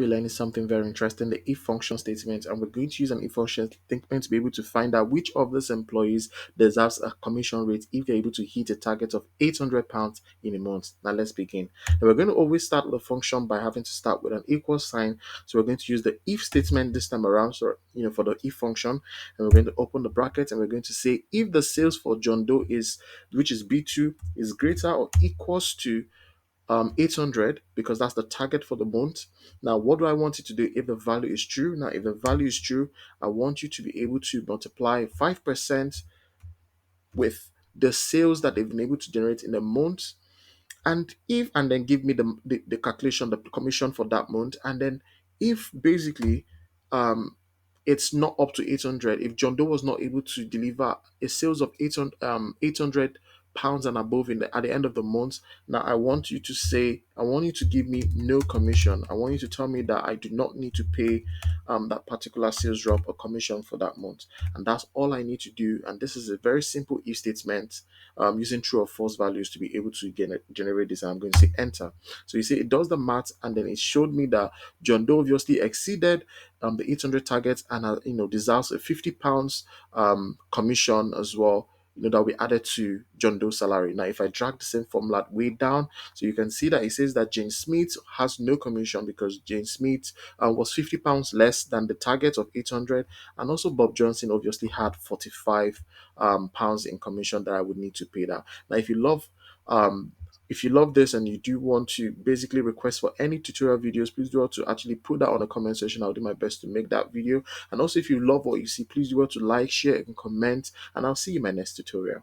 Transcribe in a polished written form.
we're learning something very interesting, the if function statement, and we're going to use an if function statement to be able to find out which of these employees deserves a commission rate if they're able to hit a target of £800 in a month. Now let's begin. Now we're going to always start the function by having to start with an equal sign. So we're going to use the if statement this time around, so for the if function, and we're going to open the bracket and we're going to say if the sales for John Doe which is B2, is greater or equals to 800, because that's the target for the month. Now what do I want you to do if the value is true? Now if the value is true, I want you to be able to multiply 5% with the sales that they've been able to generate in a month, and then give me the calculation, the commission for that month. And then if basically um it's not up to 800, if John Doe was not able to deliver a sales of 800 pounds and above at the end of the month, now I want you to give me no commission. I want you to tell me that I do not need to pay that particular sales rep a commission for that month. And that's all I need to do. And this is a very simple if statement, using true or false values to be able to generate this. And I'm going to say enter. So you see, it does the math, and then it showed me that John Doe obviously exceeded the 800 targets, and deserves a £50 commission as well. That we added to John Doe's salary. Now, if I drag the same formula way down, so you can see that it says that Jane Smith has no commission because Jane Smith was £50 less than the target of 800, and also Bob Johnson obviously had 45 pounds in commission that I would need to pay that. Now, um, if you love this and you do want to basically request for any tutorial videos, please do want to actually put that on the comment section. I'll do my best to make that video. And also, if you love what you see, please do want to like, share, and comment. And I'll see you in my next tutorial.